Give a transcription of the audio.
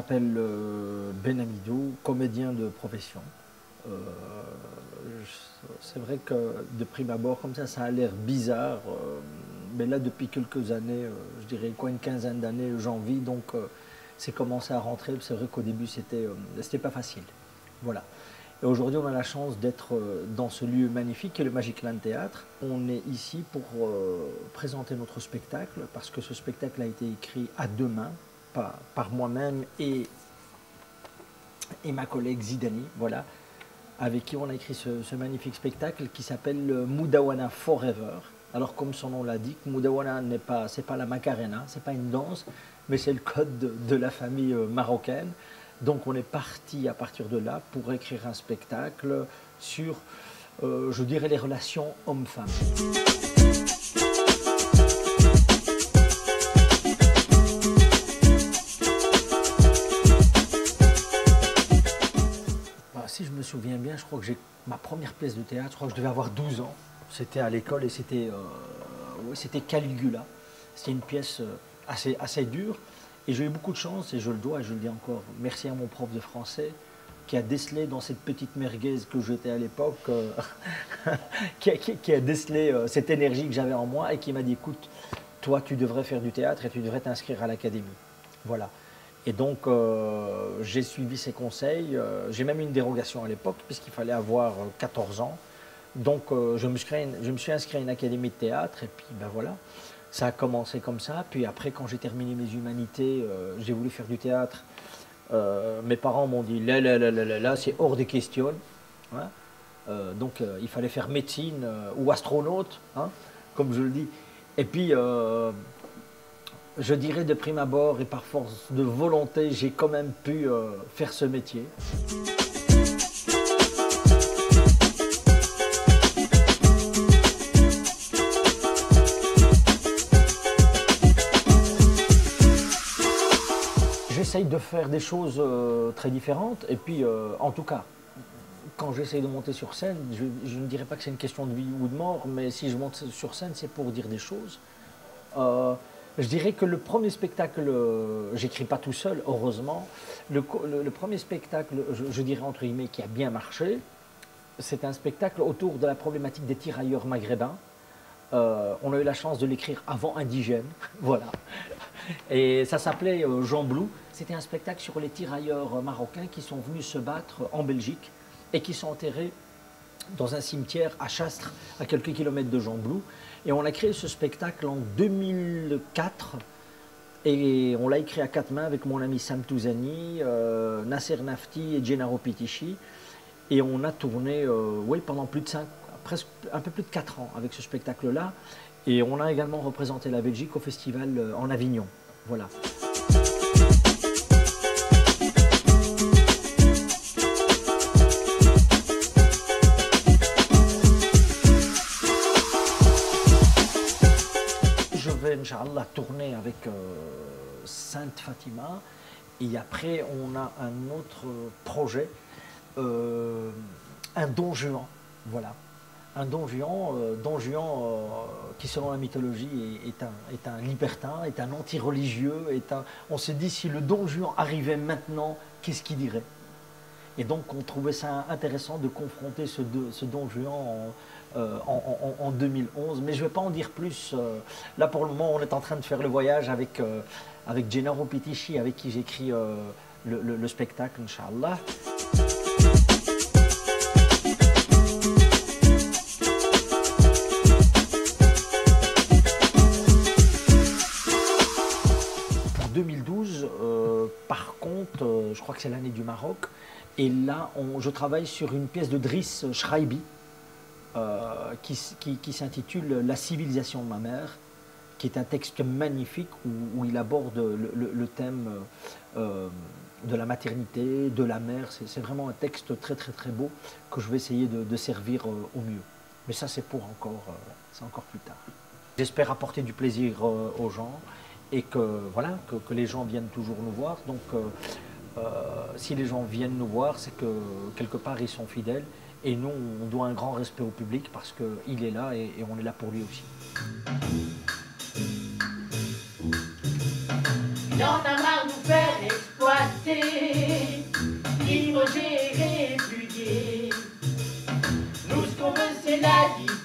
m'appelle Ben Amidou, comédien de profession. Euh, c'est vrai que de prime abord, comme ça a l'air bizarre. Mais là, depuis quelques années, je dirais quoi, une quinzaine d'années, j'en vis. Donc, c'est commencé à rentrer. C'est vrai qu'au début, c'était pas facile. Voilà. Et aujourd'hui, on a la chance d'être dans ce lieu magnifique qui est le Magic Land Théâtre. On est ici pour présenter notre spectacle, parce que ce spectacle a été écrit à deux mains, par moi-même et ma collègue Zidani, voilà, avec qui on a écrit ce magnifique spectacle qui s'appelle Moudawana Forever. Alors comme son nom l'indique, Moudawana c'est pas la Macarena, c'est pas une danse, mais c'est le code de la famille marocaine. Donc on est parti à partir de là pour écrire un spectacle sur, je dirais, les relations hommes-femmes. Si je me souviens bien, je crois que j'ai ma première pièce de théâtre, je crois que je devais avoir 12 ans. C'était à l'école et c'était Caligula. C'était une pièce assez dure. Et j'ai eu beaucoup de chance, et je le dois, et je le dis encore, merci à mon prof de français qui a décelé dans cette petite merguez que j'étais à l'époque, qui a décelé cette énergie que j'avais en moi et qui m'a dit, écoute, toi tu devrais faire du théâtre et tu devrais t'inscrire à l'académie. Voilà. Et donc j'ai suivi ses conseils, j'ai même eu une dérogation à l'époque puisqu'il fallait avoir 14 ans. Donc je me suis inscrit à une académie de théâtre et puis ben voilà. Ça a commencé comme ça, puis après quand j'ai terminé mes humanités, j'ai voulu faire du théâtre. Mes parents m'ont dit là c'est hors des questions. Hein. Donc il fallait faire médecine ou astronaute, hein, comme je le dis. Et puis je dirais de prime abord et par force de volonté, j'ai quand même pu faire ce métier. J'essaye de faire des choses très différentes et puis en tout cas, quand j'essaye de monter sur scène, je ne dirais pas que c'est une question de vie ou de mort, mais si je monte sur scène, c'est pour dire des choses. Je dirais que le premier spectacle, j'écris pas tout seul, heureusement, le premier spectacle, je dirais entre guillemets, qui a bien marché, c'est un spectacle autour de la problématique des tirailleurs maghrébins. On a eu la chance de l'écrire avant Indigène, voilà. Et ça s'appelait Jean Blou. C'était un spectacle sur les tirailleurs marocains qui sont venus se battre en Belgique et qui sont enterrés dans un cimetière à Chastres, à quelques kilomètres de Jean Blou. Et on a créé ce spectacle en 2004 et on l'a écrit à quatre mains avec mon ami Sam Touzani, Nasser Nafti et Gennaro Pitichi. Et on a tourné oui, pendant plus de presque un peu plus de 4 ans avec ce spectacle-là. Et on a également représenté la Belgique au festival en Avignon. Voilà. Je vais, Inch'Allah, tourner avec Sainte Fatima. Et après, on a un autre projet, un Don Juan. Voilà. Un Don Juan qui, selon la mythologie, est un libertin, est un anti-religieux. On s'est dit, si le Don Juan arrivait maintenant, qu'est-ce qu'il dirait? Et donc, on trouvait ça intéressant de confronter ce Don Juan en 2011. Mais je ne vais pas en dire plus. Là, pour le moment, on est en train de faire le voyage avec Gennaro Pitichi, avec qui j'écris le spectacle, Inch'Allah. Par contre, je crois que c'est l'année du Maroc, et là, je travaille sur une pièce de Driss Shraibi qui s'intitule « La civilisation de ma mère », qui est un texte magnifique où il aborde le thème de la maternité, de la mère. C'est vraiment un texte très très très beau que je vais essayer de servir au mieux. Mais ça, c'est encore plus tard. J'espère apporter du plaisir aux gens. Et voilà, que les gens viennent toujours nous voir. Donc, si les gens viennent nous voir, c'est que quelque part, ils sont fidèles. Et nous, on doit un grand respect au public parce qu'il est là et on est là pour lui aussi. Il en a marre de nous faire exploiter. vie.